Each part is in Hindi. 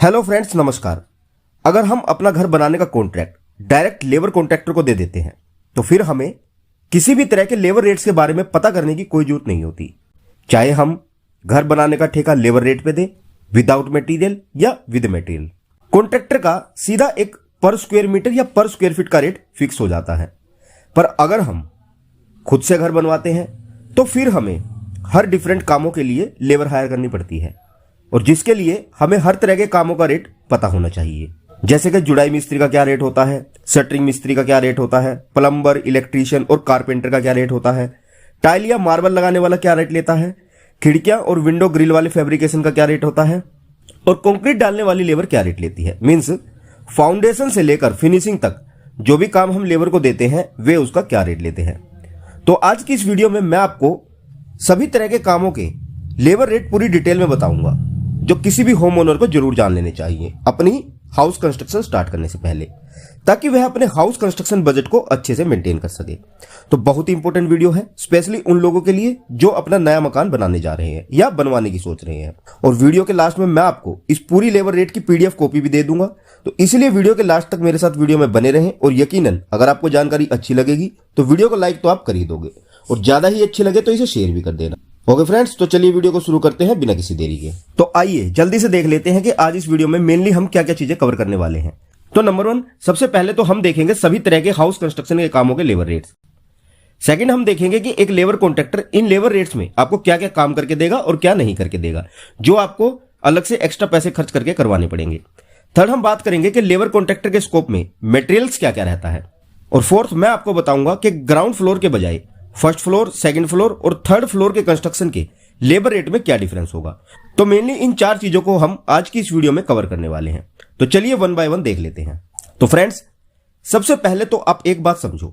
हेलो फ्रेंड्स, नमस्कार। अगर हम अपना घर बनाने का कॉन्ट्रैक्ट डायरेक्ट लेबर कॉन्ट्रैक्टर को दे देते हैं तो फिर हमें किसी भी तरह के लेबर रेट्स के बारे में पता करने की कोई जरूरत नहीं होती। चाहे हम घर बनाने का ठेका लेबर रेट पे दें, विदाउट मटेरियल या विद मटेरियल, कॉन्ट्रैक्टर का सीधा एक पर स्क्वायर मीटर या पर स्क्वायर फीट का रेट फिक्स हो जाता है। पर अगर हम खुद से घर बनवाते हैं तो फिर हमें हर डिफरेंट कामों के लिए लेबर हायर करनी पड़ती है, और जिसके लिए हमें हर तरह के कामों का रेट पता होना चाहिए। जैसे कि जुड़ाई मिस्त्री का क्या रेट होता है, शटरिंग मिस्त्री का क्या रेट होता है, प्लम्बर, इलेक्ट्रीशियन और कारपेंटर का क्या रेट होता है, टाइल या मार्बल लगाने वाला क्या रेट लेता है, खिड़कियां और विंडो ग्रिल वाले फैब्रिकेशन का क्या रेट होता है, और कंक्रीट डालने वाली लेबर क्या रेट लेती है। मीन्स फाउंडेशन से लेकर फिनिशिंग तक जो भी काम हम लेबर को देते हैं वे उसका क्या रेट लेते हैं। तो आज की इस वीडियो में मैं आपको सभी तरह के कामों के लेबर रेट पूरी डिटेल में बताऊंगा, जो किसी भी होम ओनर को जरूर जान लेने चाहिए अपनी हाउस कंस्ट्रक्शन स्टार्ट करने से पहले, ताकि वह अपने हाउस कंस्ट्रक्शन बजट को अच्छे से मेंटेन कर सके। तो बहुत ही इंपॉर्टेंट वीडियो है, स्पेशली उन लोगों के लिए जो अपना नया मकान बनाने जा रहे हैं या बनवाने की सोच रहे हैं। और वीडियो के लास्ट में मैं आपको इस पूरी लेबर रेट की पीडीएफ कॉपी भी दे दूंगा, तो इसलिए वीडियो के लास्ट तक मेरे साथ वीडियो में बने रहें। और यकीनन अगर आपको जानकारी अच्छी लगेगी तो वीडियो को लाइक तो आप कर ही दोगे, और ज्यादा ही अच्छी लगे तो इसे शेयर भी कर देना। ओके फ्रेंड्स, तो चलिए वीडियो को शुरू करते हैं बिना किसी देरी के। तो आइए जल्दी से देख लेते हैं कि आज इस वीडियो में मेनली हम क्या क्या चीजें कवर करने वाले हैं। तो नंबर 1, सबसे पहले तो हम देखेंगे सभी तरह के हाउस कंस्ट्रक्शन के कामों के लेबर रेट्स। सेकंड, हम देखेंगे कि एक labour contractor in labour rates में आपको क्या क्या काम करके देगा और क्या नहीं करके देगा, जो आपको अलग से एक्स्ट्रा पैसे खर्च करके करवाने पड़ेंगे। थर्ड, हम बात करेंगे कि लेबर कॉन्ट्रैक्टर के स्कोप में मटेरियल्स क्या क्या रहता है। और फोर्थ, मैं आपको बताऊंगा कि ग्राउंड फ्लोर के बजाय फर्स्ट फ्लोर, सेकंड फ्लोर और थर्ड फ्लोर के कंस्ट्रक्शन के लेबर रेट में क्या डिफरेंस होगा। तो मेनली इन 4 चीजों को हम आज की इस वीडियो में कवर करने वाले हैं। तो चलिए वन बाय वन देख लेते हैं। तो फ्रेंड्स, सबसे पहले तो आप एक बात समझो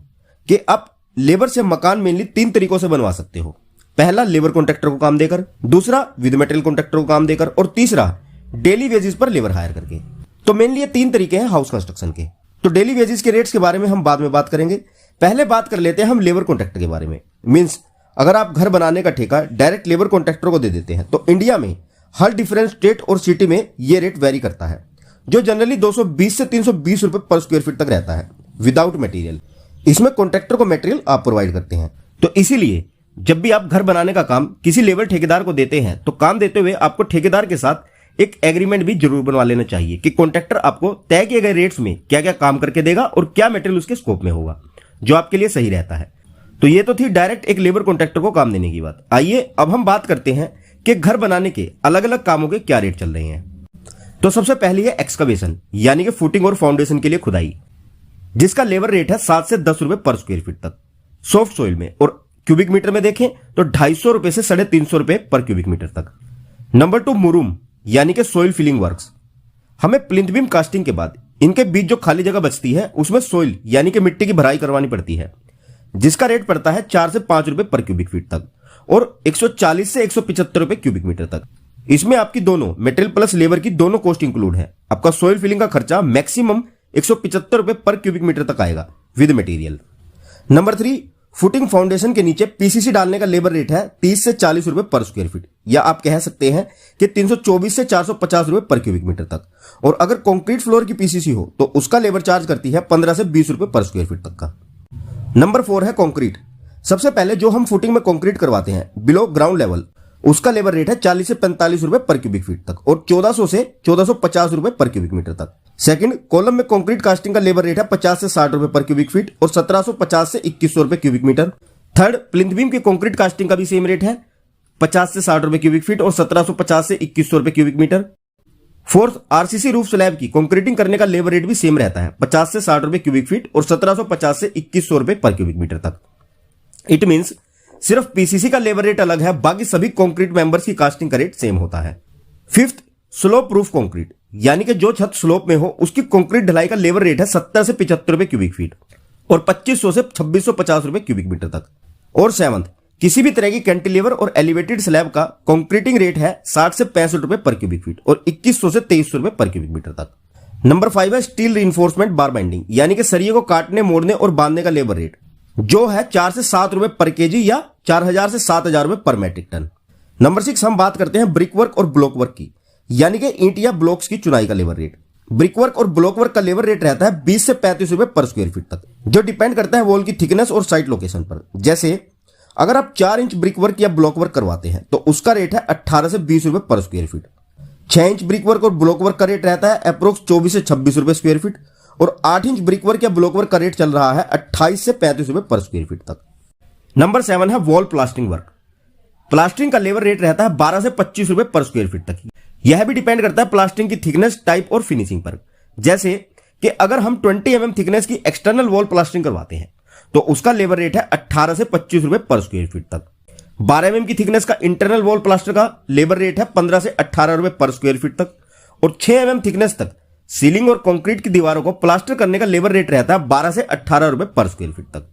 कि आप लेबर से मकान मेनली 3 तरीकों से बनवा सकते हो। पहला, लेबर कॉन्ट्रैक्टर को काम देकर, दूसरा विद मटेरियल कॉन्ट्रैक्टर को काम देकर, और तीसरा डेली वेजेस पर लेबर हायर करके। तो मेनली ये 3 तरीके हैं हाउस कंस्ट्रक्शन के। तो डेली वेजेस के रेट्स के बारे में हम बाद में बात करेंगे, पहले बात कर लेते हैं हम लेबर कॉन्ट्रैक्टर के बारे में। मींस अगर आप घर बनाने का ठेका डायरेक्ट लेबर कॉन्ट्रैक्टर को दे देते हैं तो इंडिया में हर डिफरेंट स्टेट और सिटी में ये रेट वेरी करता है, जो जनरली 220 से 320 रुपए पर स्क्वायर फीट तक रहता है विदाउट मटेरियल। इसमें कॉन्ट्रैक्टर को मटेरियल आप प्रोवाइड करते हैं। तो इसीलिए जब भी आप घर बनाने का काम किसी लेबर ठेकेदार को देते हैं तो काम देते हुए आपको ठेकेदार के साथ एक एग्रीमेंट भी जरूर बनवा लेना चाहिए कि कॉन्ट्रैक्टर आपको तय किए गए रेट्स में क्या क्या काम करके देगा और क्या मटेरियल उसके स्कोप में होगा, जो आपके लिए सही रहता है। तो ये तो थी डायरेक्ट एक लेबर कॉन्ट्रैक्टर को काम देने की बात। आइए अब हम बात करते हैं कि घर बनाने के अलग अलग कामों के क्या रेट चल रहे हैं। तो सबसे पहली है एक्सकवेशन, यानी कि फुटिंग और फाउंडेशन के लिए खुदाई, जिसका लेबर रेट है 7 से 10 रुपए पर स्क्वायर फीट तक सॉफ्ट सोइल में, और क्यूबिक मीटर में देखें तो 250 रुपए से 350 रुपए पर क्यूबिक मीटर तक। नंबर 2, मुरूम यानी कि सोइल फिलिंग वर्क्स। हमें प्लिंथ बीम कास्टिंग के बाद इनके बीच जो खाली जगह बचती है उसमें सोइल यानी कि मिट्टी की भराई करवानी पड़ती है, जिसका रेट पड़ता है 4 से 5 रुपए पर क्यूबिक फीट तक और 140 से 175 रुपए क्यूबिक मीटर तक। इसमें आपकी दोनों मटेरियल प्लस लेबर की दोनों कॉस्ट इंक्लूड है। आपका सोइल फिलिंग का खर्चा मैक्सिमम 175 रुपए पर क्यूबिक मीटर तक आएगा with material. Number 3, footing foundation के नीचे पीसीसी डालने का लेबर रेट है 30 से 40 रुपए पर स्क्वायर फीट, या आप कह सकते हैं कि 324 से 450 रुपए पर क्यूबिक मीटर तक। और अगर कंक्रीट फ्लोर की पीसीसी हो तो उसका लेबर चार्ज करती है 15 से 20 रुपए पर स्क्वायर फीट तक का। नंबर 4 है कंक्रीट। सबसे पहले जो हम फुटिंग में कंक्रीट करवाते हैं बिलो ग्राउंड लेवल, उसका लेबर रेट है 40 से 45 रुपए पर क्यूबिक फीट तक और 1400 से 1450 रुपए पर क्यूबिक मीटर तक। सेकंड, कॉलम में कंक्रीट कास्टिंग का लेबर रेट है 50 से 60 रुपए पर क्यूबिक फीट और 1750 से 2100 रुपए cubic metre. Third, plinth beam की कंक्रीट कास्टिंग का भी सेम रेट है 50 से 60 रुपए क्यूबिक फीट और 1750 से 2100 रुपए cubic metre. Fourth, RCC roof slab की कंक्रीटिंग करने का लेबर रेट भी सेम रहता है 50 से 60 रुपए क्यूबिक फीट और 1750 से 2100 रुपए पर क्यूबिक मीटर तक। इट मींस सिर्फ पीसीसी का लेबर रेट अलग है, बाकी सभी कंक्रीट मेंबर्स की कास्टिंग का रेट सेम होता है। फिफ्थ, स्लोप प्रूफ कंक्रीट, यानी कि जो छत स्लोप में हो उसकी कंक्रीट ढलाई का लेबर रेट है 70 से 75 रुपए क्यूबिक फीट और 2500 से 2650 रुपए क्यूबिक मीटर तक। और सेवंथ, किसी भी तरह की कैंटिलीवर और एलिवेटेड स्लैब का कंक्रीटिंग रेट है 60 से 65 रुपए पर क्यूबिक फीट और 2100 से 2300 रुपए पर क्यूबिक मीटर तक। नंबर 5 है स्टील रीइंफोर्समेंट बार बाइंडिंग, यानी कि सरिये को काटने, मोड़ने और बांधने का लेबर रेट, जो है 4 से 7 रुपए पर केजी या 4000 से 7000 रुपए पर मैट्रिक टन। नंबर 6 हम बात करते हैं ब्रिक वर्क और ब्लॉक वर्क की, यानी कि ईंट या ब्लॉक्स की चुनाई का लेबर रेट। ब्रिक वर्क और ब्लॉक वर्क का लेबर रेट रहता है 20 से 35 रुपए पर स्क्वायर फीट तक, जो डिपेंड करता है वॉल की थिकनेस और साइट लोकेशन पर। जैसे अगर आप 4 इंच ब्रिक वर्क या ब्लॉक वर्क करवाते हैं तो उसका रेट है 18 से 20 रुपए पर square feet. 6 inch brick work और ब्लॉक वर्क का रेट रहता है अप्रोक्स 24 से 26 रुपए स्क्वायर फीट, और 8 इंच ब्रिक वर्क या ब्लॉक वर्क का रेट चल रहा है 28 से 35 रुपए पर स्क्वायर फीट तक। नंबर 7 है वॉल प्लास्टरिंग वर्क। प्लास्टरिंग का लेबर रेट रहता है 12 से 25 रुपए पर स्क्वायर फीट तक। यह भी डिपेंड करता है प्लास्टरिंग की थिकनेस, टाइप और फिनिशिंग पर। जैसे कि अगर हम 20 mm थिकनेस की एक्सटर्नल वॉल प्लास्टरिंग करवाते हैं तो उसका लेबर रेट है 18 से 25 रुपए पर स्क्वायर फीट तक। 12 mm की थिकनेस का इंटरनल वॉल प्लास्टर का लेबर रेट है 15 से 18 रुपए पर स्क्वायर फीट तक, और 6 mm थिकनेस तक सीलिंग और कंक्रीट की दीवारों को प्लास्टर करने का लेबर रेट रहता है 12 से 18 रुपए पर स्क्वायर फीट तक।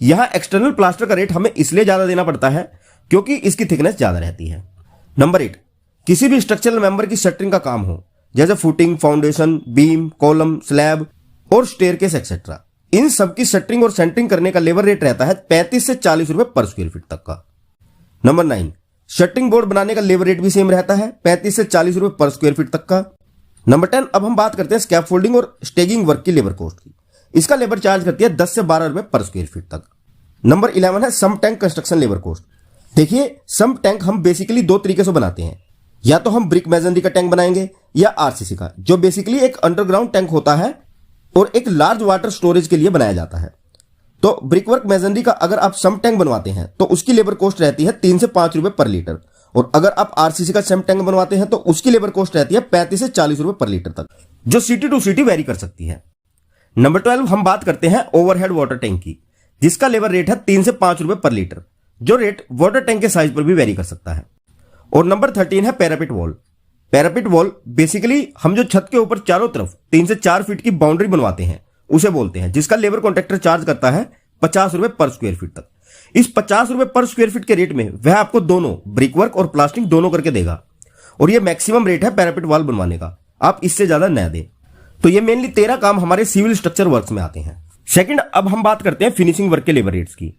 यहां एक्सटर्नल प्लास्टर का रेट हमें इसलिए ज्यादा देना पड़ता है क्योंकि इसकी थिकनेस ज्यादा रहती है। नंबर 8, किसी भी स्ट्रक्चरल मेंबर की शटरिंग का काम हो, जैसे footing, foundation, beam, column, slab और स्टेयरकेस एक्सेट्रा, इन सब की शटरिंग और सेंटरिंग करने का लेबर रेट रहता है 35 से 40 रुपए पर स्क्वायर फीट तक का। नंबर 9, शटरिंग बोर्ड बनाने का लेबर रेट भी सेम रहता है 35 से 40 रुपए पर स्क्वायर फीट तक का। नंबर 10, अब हम बात करते हैं स्कैफोल्डिंग और स्टेगिंग वर्क की लेबर कॉस्ट की। इसका लेबर चार्ज करती है 10 से 12 रुपए पर स्क्वायर फीट तक। नंबर 11 है सम टैंक कंस्ट्रक्शन लेबर कॉस्ट। देखिए, सम टैंक हम बेसिकली 2 तरीके से बनाते हैं, या तो हम ब्रिक मेसनरी का टैंक बनाएंगे या आरसीसी का, जो बेसिकली एक अंडरग्राउंड टैंक होता है और एक लार्ज वाटर स्टोरेज के लिए बनाया जाता है। तो ब्रिक वर्क मेसनरी का अगर आप सम टैंक बनवाते हैं तो उसकी लेबर कॉस्ट रहती है 3 से 5 रुपए पर लीटर, और अगर आप आरसीसी का सम टैंक बनवाते हैं तो उसकी लेबर कॉस्ट रहती है 35 से 40 रुपए पर लीटर तक, जो सिटी टू सिटी वेरी कर सकती है। नंबर 12, हम बात करते हैं ओवरहेड वाटर टैंक की, जिसका लेबर रेट है 3 से 5 रुपए पर लीटर, जो रेट वाटर टैंक के साइज पर भी वेरी कर सकता है। और नंबर 13 है parapet wall. Parapet wall basically हम जो छत के ऊपर चारों तरफ 3 से 4 फीट की बाउंड्री बनवाते हैं उसे बोलते हैं, जिसका लेबर कॉन्ट्रैक्टर चार्ज करता है 50 रुपए पर स्क्वायर फीट तक। इस 50 रुपए पर स्क्वायर फीट के रेट में वह आपको दोनों ब्रिक वर्क और प्लास्टिंग दोनों करके देगा, और यह मैक्सिमम रेट है पैरापिट वॉल बनवाने का, आप इससे ज्यादा न दें। तो ये मेनली 13 काम हमारे सिविल स्ट्रक्चर वर्क्स में आते हैं। सेकंड, अब हम बात करते हैं फिनिशिंग वर्क के लेबर रेट्स की।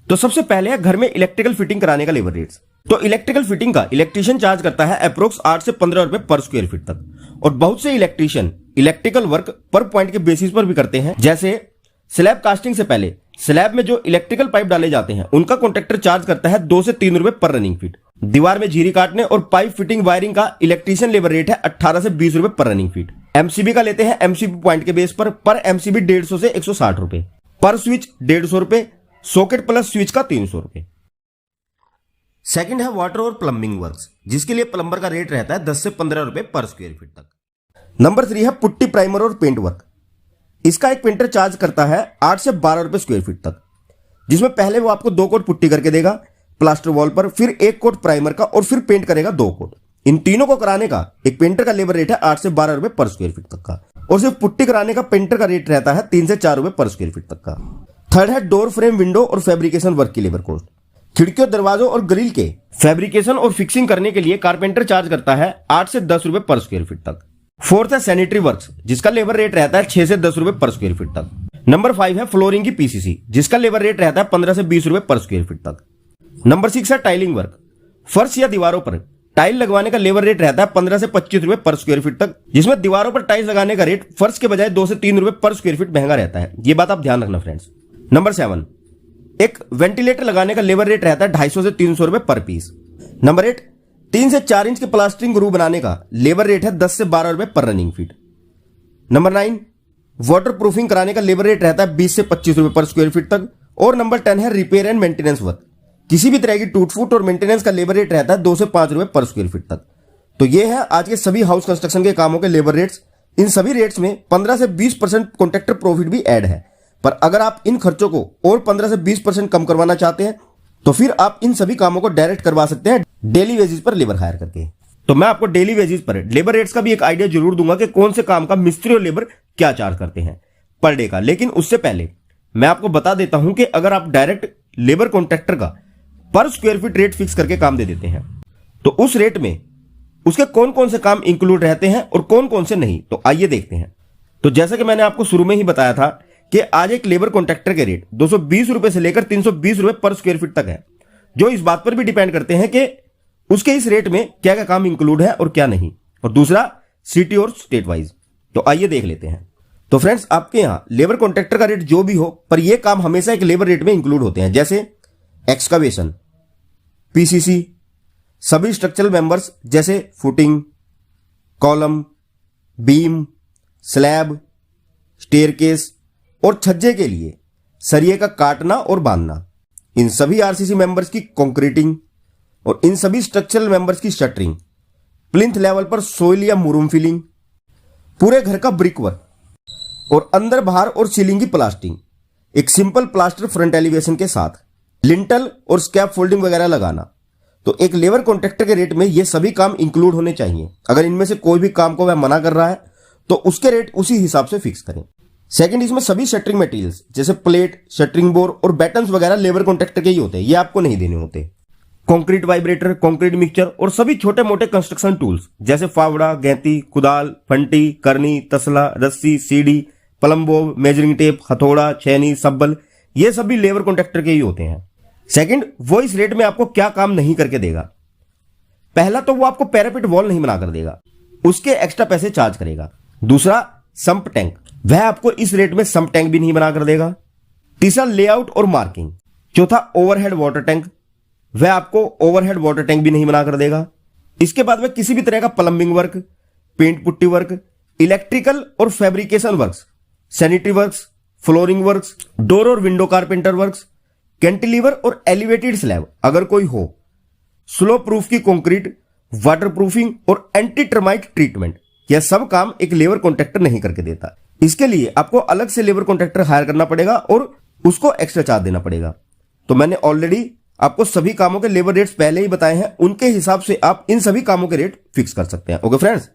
तो सबसे पहले है घर में इलेक्ट्रिकल फिटिंग कराने का लेबर रेट्स। तो इलेक्ट्रिकल फिटिंग का इलेक्ट्रीशियन चार्ज करता है अप्रोक्स 8 से 15 रुपए पर स्क्वायर फीट तक, और बहुत से इलेक्ट्रीशियन इलेक्ट्रिकल वर्क पर पॉइंट के बेसिस पर भी करते हैं। जैसे स्लैब कास्टिंग से पहले स्लैब में जो इलेक्ट्रिकल पाइप डाले जाते हैं उनका कॉन्ट्रैक्टर चार्ज करता है 2 से 3 रुपए पर रनिंग फीट। दीवार में झीरी काटने और पाइप फिटिंग वायरिंग का इलेक्ट्रीशियन लेबर रेट है 18 से 20 रुपए पर रनिंग फीट। एमसीबी का लेते हैं एमसीबी पॉइंट के बेस पर एमसीबी 150 से 160 रुपए पर स्विच, 150 रुपए, सॉकेट प्लस स्विच का 300 रुपए। सेकंड है वाटर और प्लम्बिंग वर्क्स, जिसके लिए प्लम्बर का रेट रहता है 10 से 15 रुपए पर स्क्वायर फीट तक। नंबर 3 है पुट्टी, प्राइमर और पेंट वर्क। इसका एक पेंटर चार्ज करता है 8 से 12 रुपए स्क्वायर फीट तक, जिसमें पहले वो आपको 2 कोट पुट्टी करके देगा प्लास्टर वॉल पर, फिर 1 कोट प्राइमर का, और फिर पेंट करेगा 2 कोट। इन तीनों को कराने का एक पेंटर का लेबर रेट है 8 से 12 रुपए पर स्क्वायर फीट तक का, और सिर्फ पुट्टी कराने का पेंटर का रेट रहता है 3 से 4 रुपए पर स्क्वायर फीट तक का। थर्ड है डोर फ्रेम, विंडो और फैब्रिकेशन वर्क की लेबर कॉस्ट। खिड़कियों, दरवाजों और ग्रिल के फैब्रिकेशन और फिक्सिंग करने के लिए कारपेंटर चार्ज करता है 8 से 10 रुपए पर स्क्वायर फीट तक। फोर्थ है सैनिटरी वर्क्स, जिसका लेबर रेट रहता है 6 से 10 रुपए पर स्क्वायर फीट तक। नंबर 5 है फ्लोरिंग की पीसीसी, जिसका लेबर रेट रहता है 15 से 20 रुपए पर स्क्वायर फीट तक। नंबर 6 है टाइलिंग वर्क। फर्श या दीवारों पर टाइल लगवाने का लेबर रेट रहता है 15 से 25 रुपए पर स्क्वायर फीट तक, जिसमें दीवारों पर टाइल्स लगाने का रेट फर्श के बजाय 2 से 3 रुपए पर स्क्वायर फीट महंगा रहता है। ये बात आप ध्यान रखना फ्रेंड्स। नंबर 7, एक वेंटिलेटर लगाने का लेबर रेट रहता है 250 से 300 रुपए पर पीस। नंबर 8, 3 से 4 इंच के प्लास्टरिंग ग्रू बनाने का लेबर रेट है 10 से 12 रुपए पर running feet. Number 9, water proofing कराने का लेबर रेट रहता है 20 से 25 रुपए पर स्क्वायर फीट तक। और नंबर 10 है रिपेयर एंड मेंटेनेंस वर्क। किसी भी तरह की टूट फूट और मेंटेनेंस का लेबर रेट रहता है 2 से 5 रुपए पर स्क्वायर फीट तक। तो ये है आज के सभी हाउस कंस्ट्रक्शन के कामों के लेबर रेट्स। इन सभी रेट्स में 15 से 20% कॉन्ट्रैक्टर प्रॉफिट भी ऐड है, पर अगर आप इन खर्चों को और 15 से 20% कम करवाना चाहते हैं तो फिर आप इन सभी कामों को डायरेक्ट करवा सकते हैं डेली वेजेस पर लेबर हायर करके। तो मैं आपको डेली वेजेस पर लेबर रेट्स का भी एक आइडिया जरूर दूंगा कि कौन से काम का मिस्त्री और लेबर क्या चार्ज करते हैं पर डे का। लेकिन उससे पहले मैं आपको बता देता हूं कि अगर आप डायरेक्ट लेबर कॉन्ट्रैक्टर का पर स्क्वायर फीट रेट फिक्स करके काम दे देते हैं तो उस रेट में उसके कौन कौन से काम इंक्लूड रहते हैं और कौन कौन से नहीं, तो आइए देखते हैं। तो जैसा कि मैंने आपको शुरू में ही बताया था कि आज एक लेबर कॉन्ट्रैक्टर के रेट 220 रुपए से लेकर 320 रुपए पर स्क्वायर फीट तक है, जो इस बात पर भी डिपेंड करते हैं कि उसके इस रेट में क्या क्या काम इंक्लूड है और क्या नहीं। और दूसरा सिटी और स्टेट वाइज। तो आइए देख लेते हैं। तो फ्रेंड्स, आपके यहां लेबर कॉन्ट्रैक्टर का रेट जो भी हो, पर ये काम हमेशा एक लेबर रेट में इंक्लूड होते हैं, जैसे एक्सकवेशन, पीसीसी, सभी स्ट्रक्चरल मेंबर्स जैसे footing, column, beam, slab, staircase और छज्जे के लिए सरिये का काटना और बांधना, इन सभी आरसीसी मेंबर्स की कंक्रीटिंग और इन सभी स्ट्रक्चरल मेंबर्स की शटरिंग, प्लिंथ लेवल पर सोइल या मुरूम फिलिंग, पूरे घर का ब्रिक वर्क और अंदर बाहर और सीलिंग की प्लास्टिंग, एक सिंपल प्लास्टर फ्रंट एलिवेशन के साथ, लिंटल और स्कैप फोल्डिंग वगैरह लगाना। तो एक लेबर कॉन्ट्रैक्टर के रेट में ये सभी काम इंक्लूड होने चाहिए। अगर इनमें से कोई भी काम को वह मना कर रहा है तो उसके रेट उसी हिसाब से फिक्स करें। सेकंड, इसमें सभी शटरिंग मटेरियल्स जैसे प्लेट, शटरिंग बोर्ड और बैटन्स वगैरह लेबर कॉन्ट्रैक्टर के ही होते हैं, ये आपको नहीं देने होते। कंक्रीट वाइब्रेटर, कंक्रीट मिक्सचर और सभी छोटे मोटे कंस्ट्रक्शन टूल्स जैसे फावड़ा, गैंती, कुदाल, फंटी, करनी, तसला, रस्सी, सीढ़ी, प्लम्बो, मेजरिंग टेप, हथौड़ा, छेनी, सब्बल, ये सभी लेबर कॉन्ट्रैक्टर के ही होते हैं। सेकंड, वो इस रेट में आपको क्या काम नहीं करके देगा। पहला तो वो आपको पैरापेट वॉल नहीं बना कर देगा, उसके एक्स्ट्रा पैसे चार्ज करेगा। दूसरा, सम्प टैंक, वह आपको इस रेट में सम्प टैंक भी नहीं बना कर देगा। तीसरा, लेआउट और मार्किंग। चौथा, ओवरहेड वाटर टैंक, वह आपको ओवरहेड वाटर टैंक भी नहीं बना कर देगा। इसके बाद वह किसी भी तरह का plumbing work, paint putty work, electrical और fabrication works, sanitary works, flooring works, door और विंडो कारपेंटर वर्क्स, कैंटिलीवर और एलिवेटेड स्लैब अगर कोई हो, स्लो प्रूफ की कंक्रीट, वाटर प्रूफिंग और एंटी टर्माइट ट्रीटमेंट, यह सब काम एक लेबर कॉन्ट्रैक्टर नहीं करके देता। इसके लिए आपको अलग से लेबर कॉन्ट्रैक्टर हायर करना पड़ेगा और उसको एक्स्ट्रा चार्ज देना पड़ेगा। तो मैंने ऑलरेडी आपको सभी कामों के लेबर रेट्स पहले ही बताए हैं, उनके हिसाब से आप इन सभी कामों के रेट फिक्स कर सकते हैं। ओके फ्रेंड्स,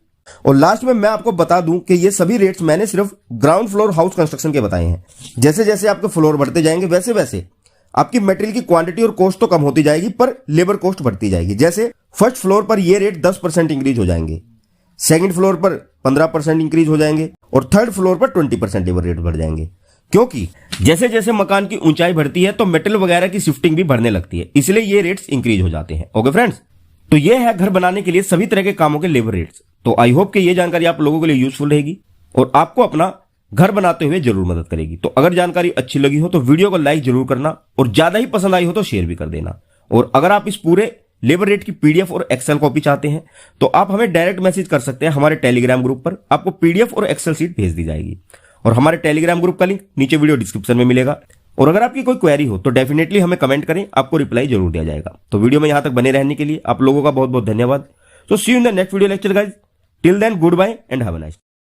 और लास्ट में मैं आपको बता दूं कि ये सभी रेट्स मैंने सिर्फ ग्राउंड फ्लोर हाउस कंस्ट्रक्शन के बताए हैं। जैसे जैसे आपके फ्लोर बढ़ते जाएंगे वैसे वैसे आपकी मटेरियल की क्वांटिटी और कॉस्ट तो कम होती जाएगी, पर लेबर कॉस्ट बढ़ती जाएगी। जैसे फर्स्ट फ्लोर पर ये रेट 10% इंक्रीज हो जाएंगे, सेकंड फ्लोर पर 15% इंक्रीज हो जाएंगे और थर्ड फ्लोर पर 20% लेबर रेट बढ़ जाएंगे। क्योंकि जैसे जैसे मकान की ऊंचाई बढ़ती है तो मेटल वगैरह की शिफ्टिंग भी बढ़ने लगती है, इसलिए ये रेट्स इंक्रीज हो जाते हैं। ओके फ्रेंड्स, तो ये है घर बनाने के लिए सभी तरह के कामों के लेबर रेट्स। तो आई होप कि ये जानकारी आप लोगों के लिए यूजफुल रहेगी और आपको अपना घर बनाते हुए जरूर मदद करेगी। तो अगर जानकारी अच्छी लगी हो तो वीडियो को लाइक जरूर करना और ज्यादा ही पसंद आई हो तो शेयर भी कर देना। और अगर आप इस पूरे लेबर रेट की पीडीएफ और एक्सेल कॉपी चाहते हैं तो आप हमें डायरेक्ट मैसेज कर सकते हैं हमारे टेलीग्राम ग्रुप पर, आपको पीडीएफ और एक्सेल शीट भेज दी जाएगी और हमारे टेलीग्राम ग्रुप का लिंक नीचे वीडियो डिस्क्रिप्शन में मिलेगा। और अगर आपकी कोई क्वेरी हो तो डेफिनेटली हमें कमेंट करें, आपको रिप्लाई जरूर दिया जाएगा। तो वीडियो में यहां तक बने रहने के लिए आप लोगों का बहुत बहुत धन्यवाद। तो see you in the next video lecture guys, till then goodbye and have a nice.